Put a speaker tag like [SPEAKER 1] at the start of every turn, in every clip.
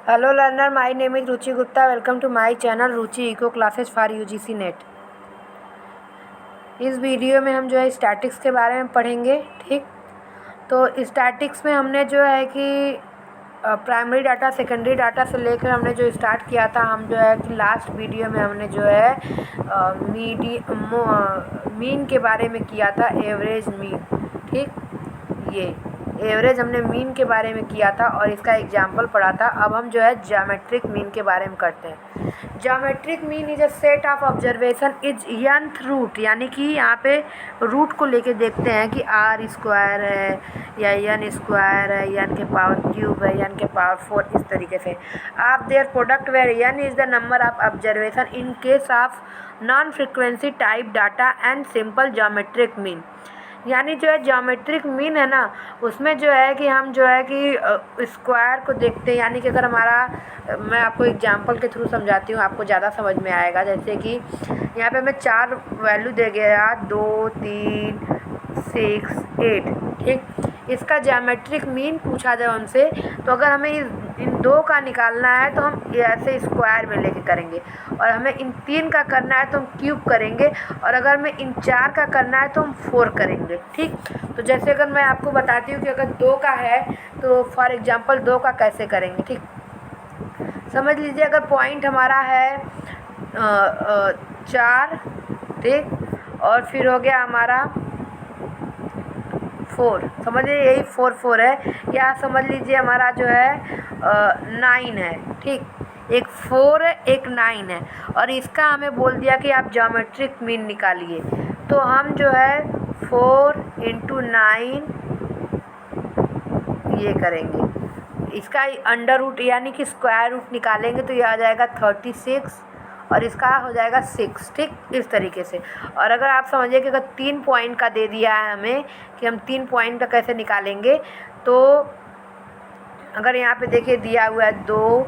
[SPEAKER 1] Hello learner, my name is Ruchi Gupta. Welcome to my channel Ruchi Eco Classes for UGC NET। इस video में हम जो है statics के बारे में पढ़ेंगे। ठीक, तो स्टैटिक्स में हमने जो है कि प्राइमरी डाटा सेकेंडरी डाटा से लेकर हमने जो स्टार्ट किया था, हम जो है कि लास्ट वीडियो में हमने जो है मीन के बारे में किया था, एवरेज मीन। ठीक, ये एवरेज हमने मीन के बारे में किया था और इसका एग्जाम्पल पढ़ा था। अब हम जो है ज्योमेट्रिक मीन के बारे में करते हैं। Geometric mean is a set of observation is nth root, यानी कि यहाँ पे रूट को लेके देखते हैं कि आर स्क्वायर है या एन स्क्वायर है, एन के पावर क्यूब है, एन के पावर 4, इस तरीके से। आप their product where N is the number of observation in case of non frequency type data and simple geometric mean. यानी जो है ज्योमेट्रिक मीन है ना, उसमें जो है कि हम जो है कि स्क्वायर को देखते हैं। यानी कि अगर हमारा, मैं आपको एग्जांपल के थ्रू समझाती हूँ, आपको ज़्यादा समझ में आएगा। जैसे कि यहाँ पे हमें 4 वैल्यू दे गया, 2, 3, 6, 8। ठीक, इसका ज्योमेट्रिक मीन पूछा जाए हमसे, तो अगर हमें इन 2 का निकालना है तो हम ऐसे स्क्वायर में लेके करेंगे, और हमें इन 3 का करना है तो हम क्यूब करेंगे, और अगर हमें इन 4 का करना है तो हम 4 करेंगे। ठीक, तो जैसे अगर मैं आपको बताती हूँ कि अगर 2 का है तो फॉर एग्जांपल 2 का कैसे करेंगे। ठीक, समझ लीजिए अगर पॉइंट हमारा है 4, ठीक, और फिर हो गया हमारा 4, समझ लीजिए यही 4 4 है, या समझ लीजिए हमारा जो है 9 है। ठीक, एक 4 है, एक 9 है, और इसका हमें बोल दिया कि आप ज्योमेट्रिक मीन निकालिए। तो हम जो है 4 × 9 ये करेंगे, इसका अंडर रूट यानी कि स्क्वायर रूट निकालेंगे तो ये आ जाएगा 36, और इसका हो जाएगा 6। ठीक, इस तरीके से। और अगर आप समझिए कि अगर 3 पॉइंट का दे दिया है हमें कि हम 3 पॉइंट का कैसे निकालेंगे, तो अगर यहाँ पे देखिए दिया हुआ है 2,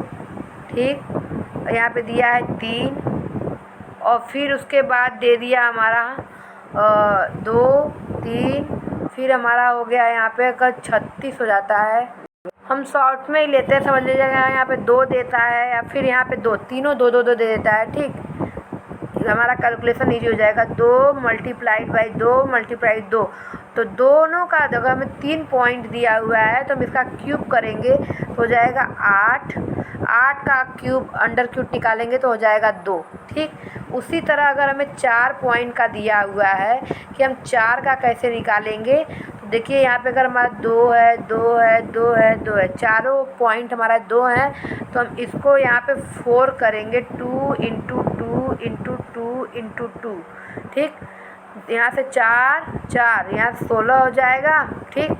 [SPEAKER 1] ठीक, और यहाँ पे दिया है 3, और फिर उसके बाद दे दिया हमारा 2, 3, फिर हमारा हो गया यहाँ पे अगर 36 हो जाता है। हम शॉर्ट में ही लेते हैं, समझ लीजिए यहाँ पे 2 देता है, या फिर यहाँ पे 2, तीनों 2 2 2 दे देता है। ठीक, हमारा कैलकुलेशन ईजी हो जाएगा। 2 × 2 × 2, तो दोनों का अगर हमें 3 पॉइंट दिया हुआ है तो हम इसका क्यूब करेंगे तो हो जाएगा 8। 8 का क्यूब अंडर क्यूब निकालेंगे तो हो जाएगा 2। ठीक, उसी तरह अगर हमें 4 पॉइंट का दिया हुआ है कि हम 4 का कैसे निकालेंगे, तो देखिए यहाँ पे अगर हमारा 2 है, 2 है, 2 है, 2 है, चारों पॉइंट हमारा 2 हैं, तो हम इसको यहाँ पे 4 करेंगे, 2 × 2 × 2 × 2। ठीक, यहाँ से 4 4, यहाँ 16 हो जाएगा। ठीक,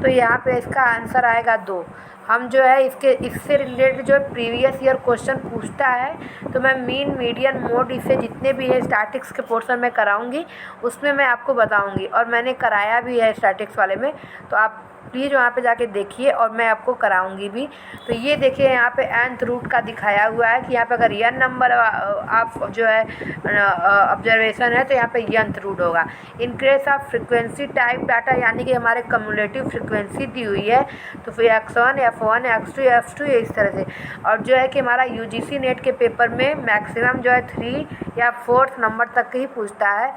[SPEAKER 1] तो यहाँ पे इसका आंसर आएगा 2। हम जो है इससे रिलेटेड जो प्रीवियस ईयर क्वेश्चन पूछता है, तो मैं मीन, मीडियन, मोड, इसे जितने भी है स्टैटिक्स के पोर्शन में कराऊंगी, उसमें मैं आपको बताऊंगी, और मैंने कराया भी है स्टैटिक्स वाले में, तो आप प्लीज़ वहाँ पे जाके देखिए, और मैं आपको कराऊंगी भी। तो ये देखिए यहाँ पे nth रूट का दिखाया हुआ है कि यहाँ पे अगर n नंबर आप जो है ऑब्जर्वेशन है तो यहाँ पे nth रूट होगा। इन case of frequency type data, यानी कि हमारे कम्युलेटिव फ्रिक्वेंसी दी हुई है, तो फिर x1, f1, x2, f2 इस तरह से। और जो है कि हमारा UGC नेट के पेपर में मैक्सिमम जो है 3 या 4th नंबर तक ही पूछता है,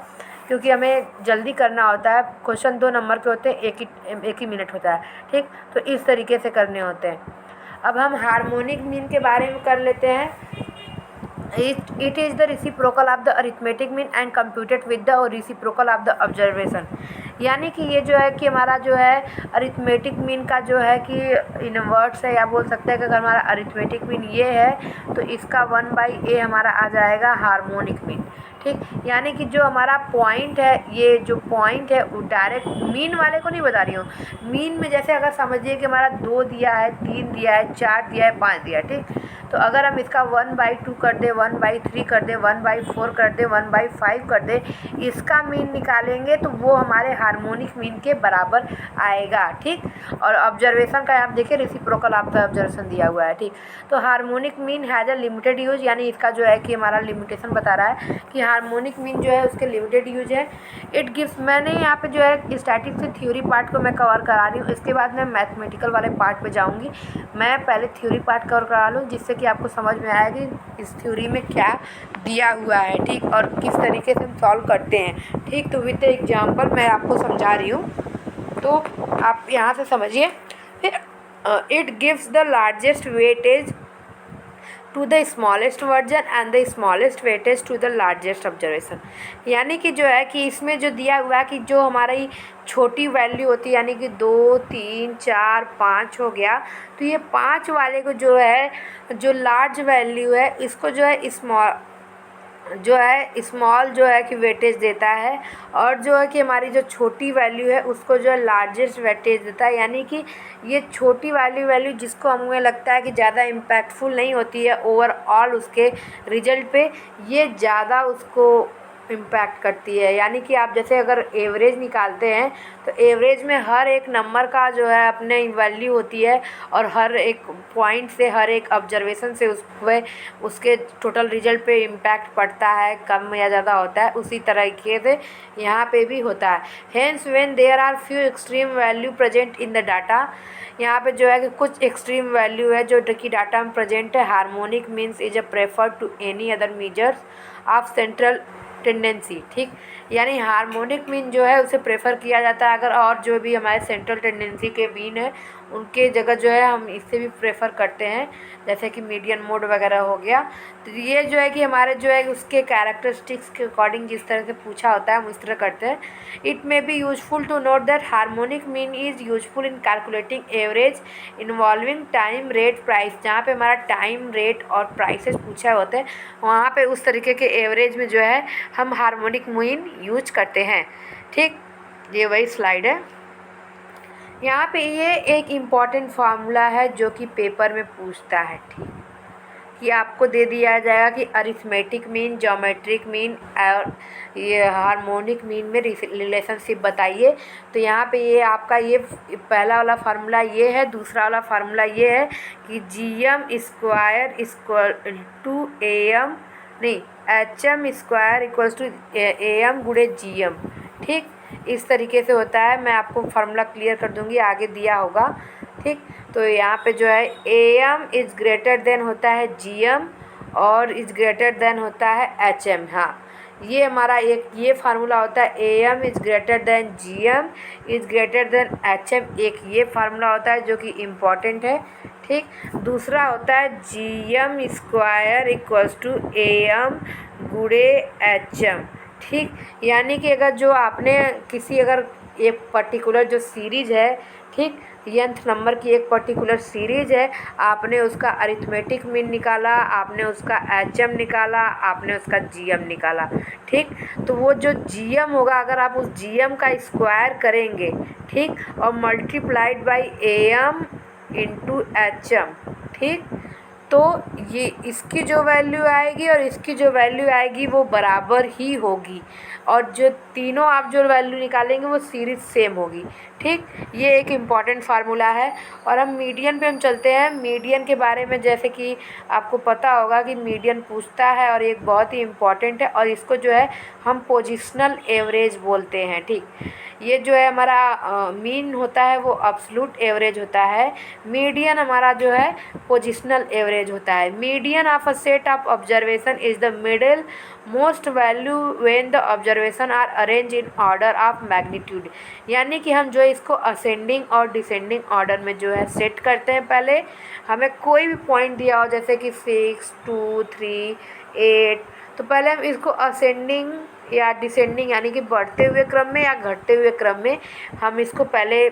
[SPEAKER 1] क्योंकि हमें जल्दी करना होता है। क्वेश्चन 2 नंबर के होते हैं, एक ही मिनट होता है। ठीक, तो इस तरीके से करने होते हैं। अब हम हार्मोनिक मीन के बारे में कर लेते हैं। It is the reciprocal of the arithmetic mean and computed with the reciprocal of the observation. यानी कि ये जो है कि हमारा जो है अरिथमेटिक मीन का जो है कि इनवर्स है, या बोल सकते हैं कि अगर हमारा अरिथमेटिक मीन ये है तो इसका 1/a हमारा आ जाएगा हार्मोनिक मीन। ठीक, यानी कि जो हमारा पॉइंट है, ये जो पॉइंट है वो डायरेक्ट मीन वाले को नहीं बता रही हूँ। मीन में जैसे अगर समझिए कि हमारा 2 दिया है, 3 दिया है, 4 दिया है, 5 दिया है। ठीक, तो अगर हम इसका 1/2 कर दे, 1/3 कर दे, 1/4 कर दे, 1/5 कर दे, इसका मीन निकालेंगे तो वो हमारे हार्मोनिक मीन के बराबर आएगा। ठीक, और ऑब्जर्वेशन का आप देखिए रेसिप्रोकल आपका ऑब्जर्वेशन दिया हुआ है। ठीक, तो harmonic mean has a limited use, यानी इसका जो है कि हमारा लिमिटेशन बता रहा है कि हार्मोनिक मीन जो है उसके लिमिटेड यूज है। इट गिव्स, मैंने यहाँ पे जो है स्टैटिक से थ्योरी पार्ट को मैं कवर करा रही हूँ, इसके बाद मैं मैथमेटिकल वाले पार्ट पे जाऊँगी। मैं पहले थ्योरी पार्ट कवर करा लूँ जिससे कि आपको समझ में आएगी इस थ्योरी में क्या दिया हुआ है। ठीक, और किस तरीके से हम सॉल्व करते हैं। ठीक, तो विद एग्जाम्पल मैं आपको समझा रही हूँ, तो आप यहाँ से समझिए। फिर it gives the largest weightage to the smallest version and the smallest weightage to the largest observation, यानी कि जो है कि इसमें जो दिया हुआ है कि जो हमारी छोटी वैल्यू होती है, यानी कि 2, 3, 4, 5 हो गया, तो ये 5 वाले को जो है, जो लार्ज वैल्यू है इसको जो है स्मॉल जो है कि वेटेज देता है, और जो है कि हमारी जो छोटी वैल्यू है उसको जो है लार्जेस्ट वेटेज देता है। यानी कि ये छोटी वैल्यू जिसको हमें लगता है कि ज़्यादा इम्पैक्टफुल नहीं होती है ओवरऑल उसके रिजल्ट पे, ये ज़्यादा उसको इम्पैक्ट करती है। यानी कि आप जैसे अगर एवरेज निकालते हैं तो एवरेज में हर एक नंबर का जो है अपने वैल्यू होती है, और हर एक पॉइंट से, हर एक ऑब्जर्वेशन से उसके टोटल रिजल्ट पे इम्पैक्ट पड़ता है, कम या ज़्यादा होता है। उसी तरीके से यहाँ पे भी होता है। Hence when there are few extreme value present in the data, यहाँ पे जो है कि कुछ एक्सट्रीम वैल्यू है जो कि डाटा में प्रेजेंट है, harmonic means is a preferred to any other measures of central tendency. ठीक, यानी हार्मोनिक मीन जो है उसे प्रेफर किया जाता है अगर, और जो भी हमारे सेंट्रल टेंडेंसी के मीन है उनके जगह जो है हम इससे भी प्रेफर करते हैं, जैसे कि मीडियन मोड वगैरह हो गया। तो ये जो है कि हमारे जो है उसके कैरेक्टरिस्टिक्स के अकॉर्डिंग जिस तरह से पूछा होता है हम उस तरह करते हैं। It may be useful to note that harmonic mean is useful in calculating average involving time, rate, price. जहाँ पे हमारा टाइम, रेट और प्राइसेस पूछा होते हैं वहाँ पे उस तरीके के एवरेज में जो है हम हार्मोनिक मीन यूज करते हैं। ठीक, ये वही स्लाइड है। यहाँ पे ये एक इम्पॉर्टेंट फार्मूला है जो कि पेपर में पूछता है। ठीक, कि आपको दे दिया जाएगा कि अरिथमेटिक मीन, ज्योमेट्रिक मीन और ये हार्मोनिक मीन में रिलेशनशिप बताइए। तो यहाँ पे ये आपका ये पहला वाला फार्मूला ये है, दूसरा वाला फार्मूला ये है कि GM square equal to AM, नहीं, HM square equals to AM गुणे GM। ठीक, इस तरीके से होता है। मैं आपको फार्मूला क्लियर कर दूंगी, आगे दिया होगा। ठीक, तो यहाँ पे जो है AM इज़ ग्रेटर देन होता है GM और इज़ ग्रेटर देन होता है HM। हाँ, ये हमारा एक ये फार्मूला होता है, AM is greater than GM is greater than HM, एक ये फार्मूला होता है जो कि इम्पॉर्टेंट है। ठीक, दूसरा होता है GM square equals to AM गुणे HM। ठीक, यानी कि अगर जो आपने किसी अगर एक पर्टिकुलर जो सीरीज़ है, ठीक, nth नंबर की एक पर्टिकुलर सीरीज़ है, आपने उसका अरिथमेटिक मीन निकाला, आपने उसका HM निकाला, आपने उसका GM निकाला। ठीक, तो वो जो GM होगा अगर आप उस GM का स्क्वायर करेंगे, ठीक, और multiplied by AM into HM, ठीक, तो ये इसकी जो वैल्यू आएगी और इसकी जो वैल्यू आएगी वो बराबर ही होगी, और जो तीनों आप जो वैल्यू निकालेंगे वो सीरीज सेम होगी। ठीक, ये एक इम्पॉर्टेंट फार्मूला है। और हम मीडियन पे हम चलते हैं। मीडियन के बारे में जैसे कि आपको पता होगा कि मीडियन पूछता है और एक बहुत ही इम्पॉर्टेंट है, और इसको जो है हम पोजिशनल एवरेज बोलते हैं। ठीक, ये जो है हमारा मीन होता है वो अब्सोल्यूट एवरेज होता है, मीडियन हमारा जो है पोजिशनल एवरेज होता है। Median of a set of observation is the middle most value when the observation are arrange in order of magnitude, यानी कि हम जो है इसको असेंडिंग और डिसेंडिंग ऑर्डर में जो है सेट करते हैं। पहले हमें कोई भी पॉइंट दिया हो जैसे कि 6, 2, 3, 8, तो पहले हम इसको असेंडिंग या डिसेंडिंग यानी कि बढ़ते हुए क्रम में या घटते हुए क्रम में हम इसको पहले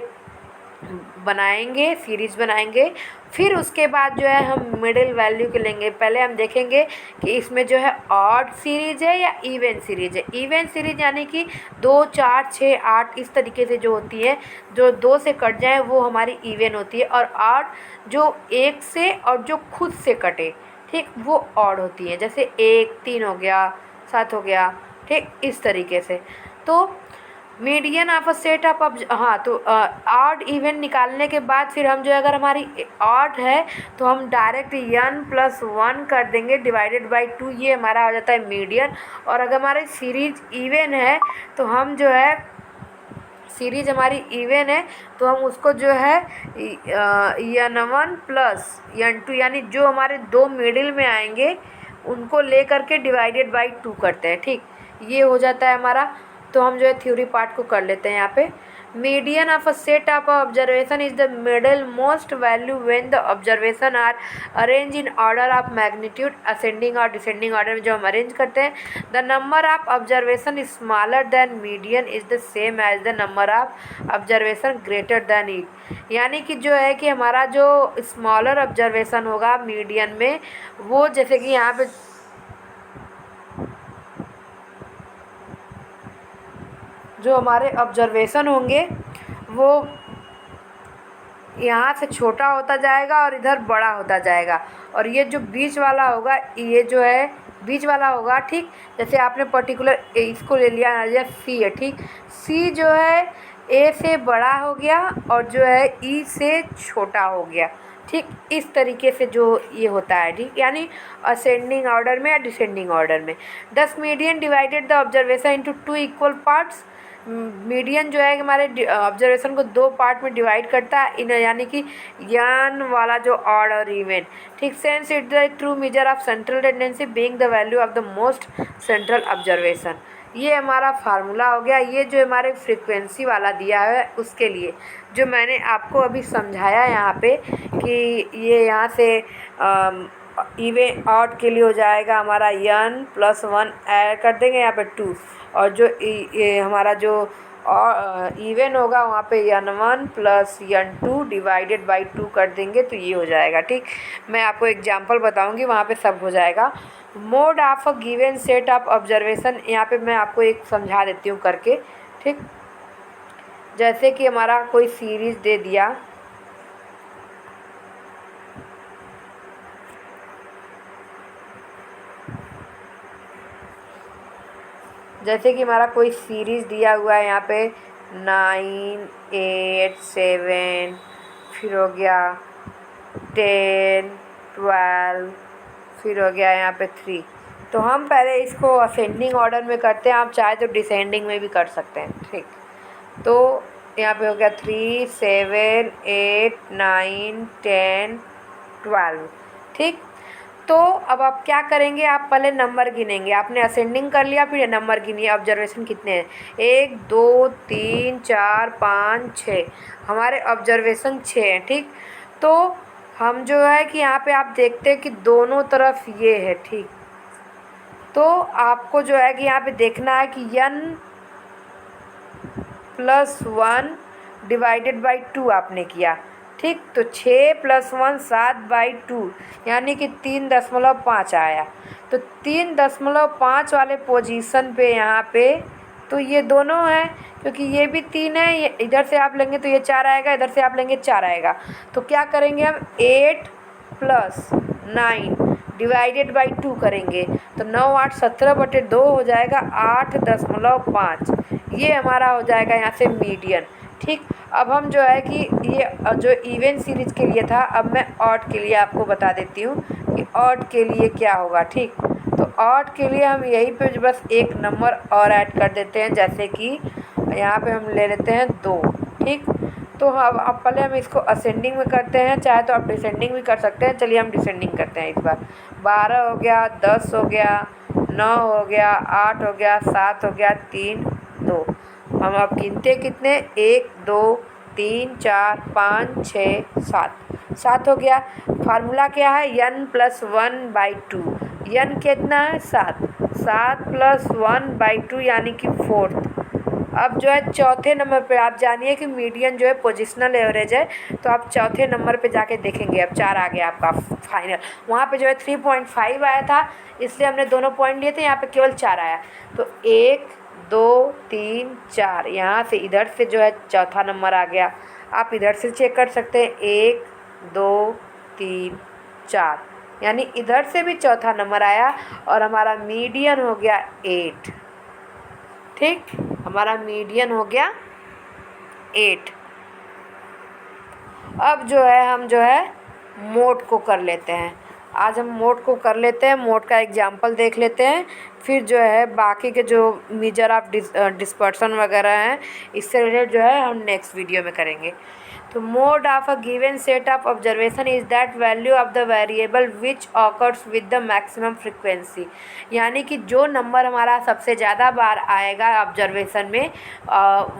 [SPEAKER 1] बनाएंगे, सीरीज बनाएंगे। फिर उसके बाद जो है हम मिडिल वैल्यू के लेंगे। पहले हम देखेंगे कि इसमें जो है ऑड सीरीज है या इवन सीरीज है। इवन सीरीज यानी कि 2, 4, 6, 8 इस तरीके से जो होती है, जो 2 से कट जाए वो हमारी इवन होती है, और ऑड जो 1 से और जो खुद से कटे, ठीक, वो ऑड होती है। जैसे 1, 3 हो गया, 7 हो गया, ठीक, इस तरीके से। तो median of a set of हाँ, तो ऑड इवन निकालने के बाद फिर हम जो है, अगर हमारी ऑड है तो हम डायरेक्ट n+1 कर देंगे डिवाइडेड बाई 2, ये हमारा आ जाता है मीडियन। और अगर हमारी सीरीज इवन है तो हम जो है, सीरीज हमारी इवन है तो हम उसको जो है n1 प्लस n2, यानी जो हमारे दो मिडिल में आएंगे उनको ले करके डिवाइडेड बाई 2 करते हैं। ठीक, ये हो जाता है हमारा। तो हम जो है थ्योरी पार्ट को कर लेते हैं यहाँ पे। Median of a set of observation is the middle most value when the observation are arrange in order of magnitude, ascending और डिसेंडिंग ऑर्डर में जो हम अरेंज करते हैं। The number of observation is smaller than median is the same as the number of observation greater than it, यानी कि जो है कि हमारा जो स्मॉलर ऑब्जर्वेशन होगा मीडियन में, वो जैसे कि यहाँ पे जो हमारे ऑब्जर्वेशन होंगे वो यहाँ से छोटा होता जाएगा और इधर बड़ा होता जाएगा। और ये जो बीच वाला होगा, ये जो है बीच वाला होगा। ठीक, जैसे आपने पर्टिकुलर इसको ले लिया सी है। ठीक, सी जो है ए से बड़ा हो गया और जो है ई से छोटा हो गया। ठीक, इस तरीके से जो ये होता है। ठीक, यानी असेंडिंग ऑर्डर में या डिसेंडिंग ऑर्डर में। 10 median divided the observation into 2 equal parts. Median जो है हमारे ऑब्जर्वेशन को 2 पार्ट में डिवाइड करता है, इन यानी कि यान वाला जो ऑड और इवन। ठीक, sense it the true measure of central tendency being the value of the most central observation. ये हमारा फार्मूला हो गया। ये जो हमारे फ्रीक्वेंसी वाला दिया है उसके लिए, जो मैंने आपको अभी समझाया यहाँ पे कि ये यहाँ से इवन ऑड के लिए हो जाएगा हमारा n+1 ऐड कर देंगे यहाँ पे 2, और जो ये हमारा जो इवन होगा वहाँ पे n1 plus n2 divided by 2 कर देंगे तो ये हो जाएगा। ठीक, मैं आपको एग्जांपल बताऊंगी, वहाँ पे सब हो जाएगा। Mode of a given set of observation, यहाँ पे मैं आपको एक समझा देती हूँ करके। ठीक, जैसे कि हमारा कोई सीरीज दे दिया, जैसे कि हमारा कोई सीरीज़ दिया हुआ है यहाँ पे 9, 8, 7, फिर हो गया 10, 12, फिर हो गया यहाँ पे 3। तो हम पहले इसको असेंडिंग ऑर्डर में करते हैं, आप चाहे तो डिसेंडिंग में भी कर सकते हैं। ठीक, तो यहाँ पे हो गया 3, 7, 8, 9, 10, 12। ठीक, तो अब आप क्या करेंगे, आप पहले नंबर गिनेंगे। आपने असेंडिंग कर लिया, फिर नंबर गिनिए ऑब्जर्वेशन कितने हैं। 1, 2, 3, 4, 5, 6, हमारे ऑब्जर्वेशन 6 हैं। ठीक, तो हम जो है कि यहाँ पे आप देखते हैं कि दोनों तरफ ये है। ठीक, तो आपको जो है कि यहाँ पे देखना है कि n+1 डिवाइडेड बाई 2 आपने किया। ठीक, तो 6 + 1 7/2, यानी कि 3.5 आया। तो 3.5 वाले पोजीशन पे यहाँ पे तो ये दोनों हैं, क्योंकि ये भी 3 है, ये इधर से आप लेंगे तो ये 4 आएगा, इधर से आप लेंगे 4 आएगा। तो क्या करेंगे हम, 8 + 9 डिवाइडेड बाई 2 करेंगे तो 9, 8, 17/2 हो जाएगा 8.5। ये हमारा हो जाएगा यहाँ से मीडियन। ठीक, अब हम जो है कि ये जो इवन सीरीज के लिए था, अब मैं ऑड के लिए आपको बता देती हूँ कि ऑड के लिए क्या होगा। ठीक, तो ऑड के लिए हम यहीं पे बस एक नंबर और ऐड कर देते हैं, जैसे कि यहाँ पे हम ले लेते हैं 2। ठीक, तो अब पहले हम इसको असेंडिंग में करते हैं, चाहे तो आप डिसेंडिंग भी कर सकते हैं। चलिए हम डिसेंडिंग करते हैं इस बार। 12 हो गया, 10 हो गया, 9 हो गया, 8 हो गया, 7 हो गया, 3, 2। हम अब गिनते कितने, 1, 2, 3, 4, 5, 6, 7 हो गया। फार्मूला क्या है, n+1/2। n कितना है, 7 + 1/2 यानी कि 4th। अब जो है चौथे नंबर पे आप जानिए कि मीडियन जो है पोजिशनल एवरेज है, तो आप चौथे नंबर पे जाके देखेंगे। अब 4 आ गया आपका फाइनल। वहाँ पे जो है 3.5 आया था, इसलिए हमने दोनों पॉइंट लिए थे, यहाँ पे केवल 4 आया। तो 1, 2, 3, 4, यहाँ से इधर से जो है चौथा नंबर आ गया। आप इधर से चेक कर सकते हैं, 1, 2, 3, 4, यानी इधर से भी चौथा नंबर आया और हमारा मीडियन हो गया 8। ठीक। हमारा मीडियन हो गया 8। अब जो है हम जो है मोड को कर लेते हैं। आज हम मोड को कर लेते हैं, मोड का एग्जांपल देख लेते हैं, फिर जो है बाकी के जो मेजर ऑफ डिस्पर्सन वगैरह हैं इससे रिलेटेड जो है हम नेक्स्ट वीडियो में करेंगे। तो mode of a given set of observation is that value of the variable which occurs with the maximum frequency. यानी कि जो नंबर हमारा सबसे ज़्यादा बार आएगा ऑब्जर्वेशन में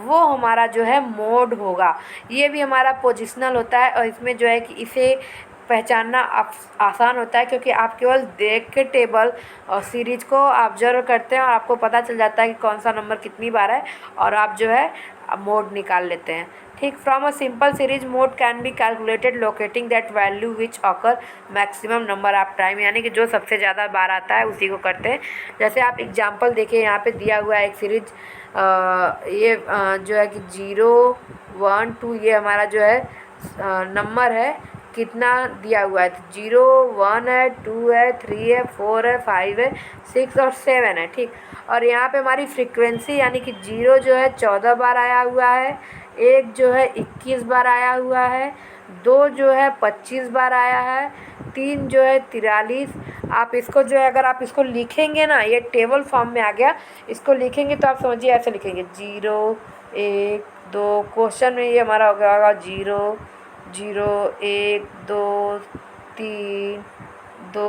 [SPEAKER 1] वो हमारा जो है मोड होगा। ये भी हमारा पोजिशनल होता है और इसमें जो है कि इसे पहचानना आसान होता है क्योंकि आप केवल देख के टेबल और सीरीज को ऑब्जर्व करते हैं और आपको पता चल जाता है कि कौन सा नंबर कितनी बार है और आप जो है मोड निकाल लेते हैं। ठीक, from a simple series mode can be calculated locating that value which occur maximum number of time. यानी कि जो सबसे ज़्यादा बार आता है उसी को करते हैं। जैसे आप एग्जांपल देखिए, यहाँ पे दिया हुआ है एक सीरीज ये जो है कि 0 1 2 ये हमारा जो है नंबर है, कितना दिया हुआ है तो 0 1 है, 2 है, 3 है, 4 है, 5 है, 6 और 7 है। ठीक, और यहाँ पे हमारी फ्रीक्वेंसी यानी कि 0 जो है 14 बार आया हुआ है, 1 जो है 21 बार आया हुआ है, 2 जो है 25 बार आया है, 3 जो है 43। आप इसको जो है अगर आप इसको लिखेंगे ना, ये टेबल फॉर्म में आ गया, इसको लिखेंगे तो आप समझिए ऐसे लिखेंगे 0 1 2। क्वेश्चन में ये हमारा हो गया होगा 0 0 1 2 3 2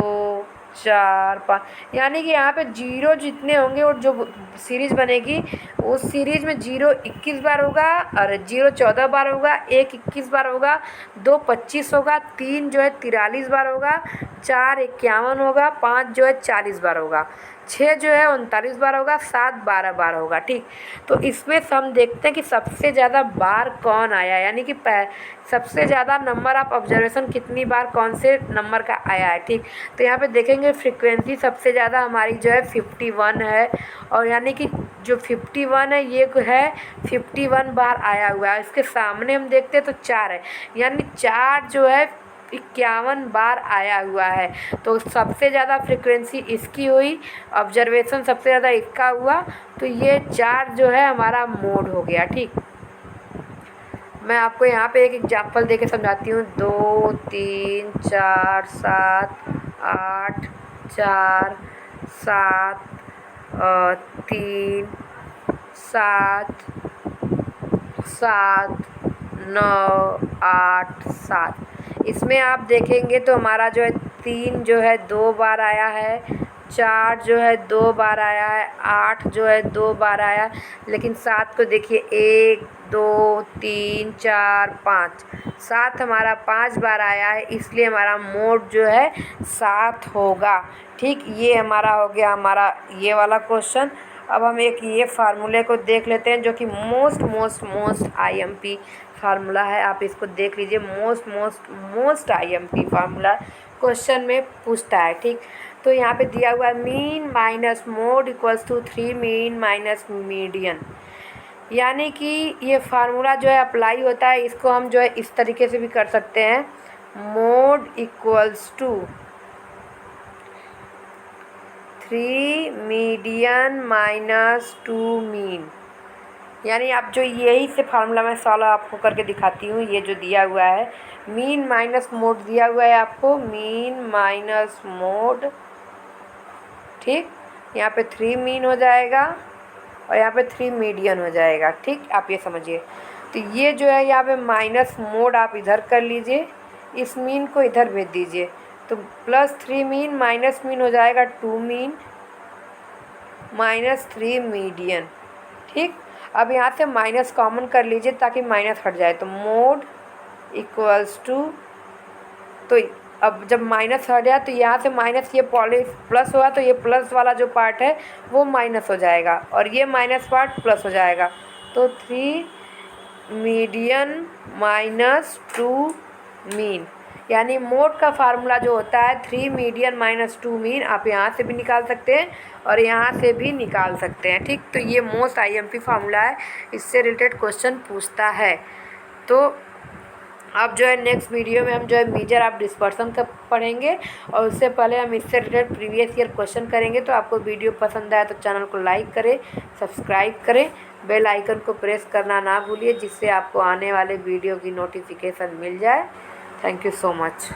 [SPEAKER 1] 4 5। यानी कि यहाँ पे 0 जितने होंगे और जो सीरीज बनेगी उस सीरीज में 0 21 बार होगा और 0 14 बार होगा, 1 21 बार होगा, 2 25 होगा, 3 जो है 43 बार होगा, 4 51 होगा, 5 जो है 40 बार होगा, 6 जो है 39 बार होगा, 7 12 बार होगा। ठीक, तो इसमें से हम देखते हैं कि सबसे ज़्यादा बार कौन आया, यानी कि सबसे ज़्यादा नंबर ऑफ ऑब्जर्वेशन कितनी बार कौन से नंबर का आया है। ठीक, तो यहाँ पे देखेंगे फ्रीक्वेंसी सबसे ज़्यादा हमारी जो है 51 है और यानी कि जो 51 है ये है 51 बार आया हुआ है। इसके सामने हम देखते हैं तो 4 है, यानी 4 जो है 51 बार आया हुआ है। तो सबसे ज़्यादा फ्रीक्वेंसी इसकी हुई, ऑब्जर्वेशन सबसे ज़्यादा इसका हुआ, तो ये 4 जो है हमारा मोड हो गया। ठीक, मैं आपको यहाँ पे एक एग्जांपल देके समझाती हूँ। 2 3 4 7 8 4 7 3 7 7 9 8 7। इसमें आप देखेंगे तो हमारा जो है 3 जो है 2 बार आया है, 4 जो है 2 बार आया है, 8 जो है 2 बार आया, लेकिन 7 को देखिए 1 2 3 4 5, 7 हमारा 5 बार आया है, इसलिए हमारा मोड जो है 7 होगा। ठीक, ये हमारा हो गया हमारा ये वाला क्वेश्चन। अब हम एक ये फार्मूले को देख लेते हैं जो कि मोस्ट आईएमपी फार्मूला है। आप इसको देख लीजिए, मोस्ट आईएमपी फार्मूला क्वेश्चन में पूछता है। ठीक, तो यहाँ पे दिया हुआ है mean minus mode equals to 3 mean minus median. यानी कि ये फार्मूला जो है अप्लाई होता है, इसको हम जो है इस तरीके से भी कर सकते हैं, mode equals to 3 median minus 2 mean. यानी आप जो यही से फार्मूला मैं सॉल्व आपको करके दिखाती हूँ। ये जो दिया हुआ है मीन माइनस मोड दिया हुआ है आपको, मीन माइनस मोड। ठीक, यहाँ पे 3 मीन हो जाएगा और यहाँ पे 3 मीडियन हो जाएगा। ठीक, आप ये समझिए। तो ये जो है यहाँ पे माइनस मोड आप इधर कर लीजिए, इस मीन को इधर भेज दीजिए, तो प्लस 3 मीन माइनस मीन हो जाएगा 2 मीन माइनस 3 मीडियन। ठीक, अब यहाँ से माइनस कॉमन कर लीजिए ताकि माइनस हट जाए, तो मोड इक्वल्स टू, तो अब जब माइनस हट जाए तो यहाँ से माइनस ये प्लस हुआ तो ये प्लस वाला जो पार्ट है वो माइनस हो जाएगा और ये माइनस पार्ट प्लस हो जाएगा, तो 3 मीडियन माइनस 2 मीन। यानी मोड का फार्मूला जो होता है 3 मीडियन माइनस 2 मीन, आप यहाँ से भी निकाल सकते हैं और यहाँ से भी निकाल सकते हैं। ठीक, तो ये मोस्ट आईएमपी फार्मूला है, इससे रिलेटेड क्वेश्चन पूछता है। तो अब जो है नेक्स्ट वीडियो में हम जो है मेजर ऑफ डिस्पर्सन का पढ़ेंगे, और उससे पहले हम इससे रिलेटेड प्रीवियस ईयर क्वेश्चन करेंगे। तो आपको वीडियो पसंद आया तो चैनल को लाइक करें, सब्सक्राइब करें, बेल आइकन को प्रेस करना ना भूलिए, जिससे आपको आने वाले वीडियो की नोटिफिकेशन मिल जाए। Thank you so much.